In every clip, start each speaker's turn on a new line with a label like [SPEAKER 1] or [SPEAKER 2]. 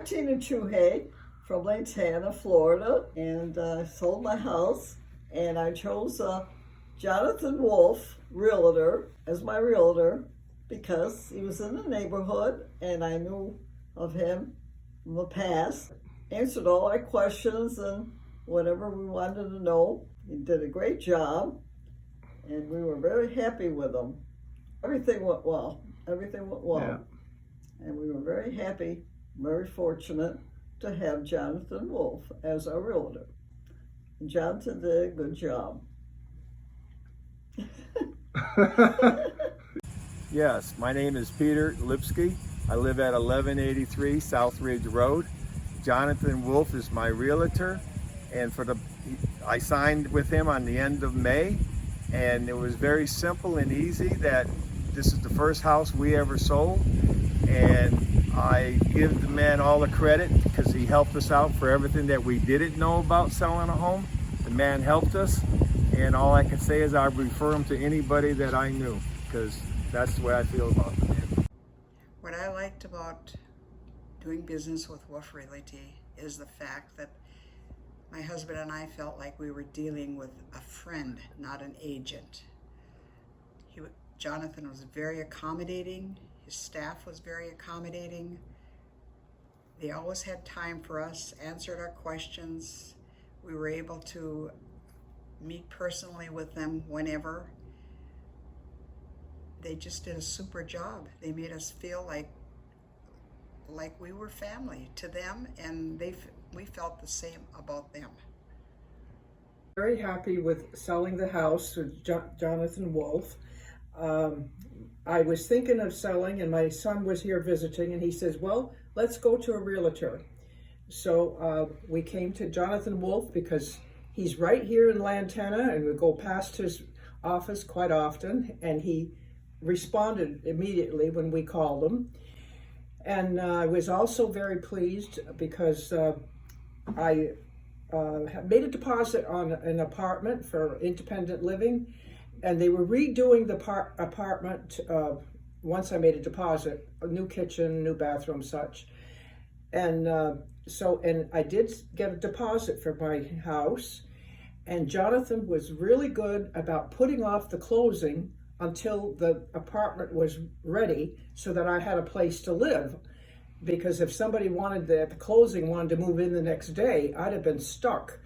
[SPEAKER 1] Tina Chuhay from Lantana, Florida, and sold my house. And I chose Jonathan Woolf, Realtor, as my Realtor because he was in the neighborhood and I knew of him from the past. Answered all our questions and whatever we wanted to know. He did a great job and we were very happy with him. Everything went well. Everything went well. Yeah. And we were very happy, very fortunate to have Jonathan Woolf as our Realtor. Jonathan did a good job.
[SPEAKER 2] Yes, my name is Peter Lipsky. I live at 1183 South Ridge Road. Jonathan Woolf is my realtor, and I signed with him on the end of May, and it was very simple and easy that this is the first house we ever sold, and I give the man all the credit because he helped us out for everything that we didn't know about selling a home. The man helped us, and all I can say is I refer him to anybody that I knew because that's the way I feel about the man.
[SPEAKER 3] What I liked about doing business with Woolf Realty is the fact that my husband and I felt like we were dealing with a friend, not an agent. Jonathan was very accommodating. His staff was very accommodating. They always had time for us, answered our questions. We were able to meet personally with them whenever. They just did a super job. They made us feel like we were family to them, and we felt the same about them.
[SPEAKER 4] Very happy with selling the house with Jonathan Woolf. I was thinking of selling, and my son was here visiting, and he says, well, let's go to a realtor. So we came to Jonathan Woolf because he's right here in Lantana, and we go past his office quite often, and he responded immediately when we called him. And I was also very pleased because I made a deposit on an apartment for independent living, and they were redoing the apartment once I made a deposit, a new kitchen, new bathroom, such. And and I did get a deposit for my house, and Jonathan was really good about putting off the closing until the apartment was ready so that I had a place to live. Because if somebody wanted the closing wanted to move in the next day, I'd have been stuck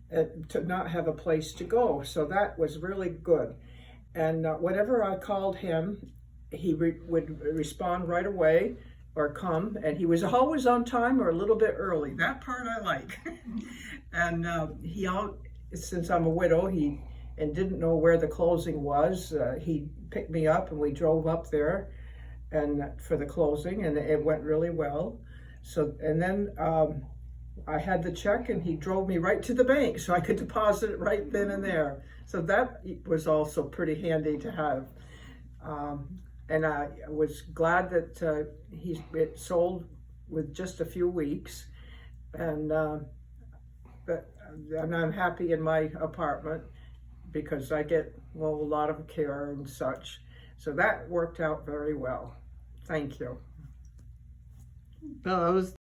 [SPEAKER 4] to not have a place to go. So that was really good. And whenever I called him, he would respond right away or come, and he was always on time or a little bit early. That part I like. And since I'm a widow, and didn't know where the closing was, he picked me up and we drove up there and for the closing, and it went really well. So, and then I had the check and he drove me right to the bank so I could deposit it right then and there. So that was also pretty handy to have. And I was glad that it sold with just a few weeks, and I'm happy in my apartment because I get a lot of care and such. So that worked out very well. Thank you.
[SPEAKER 1] No, that was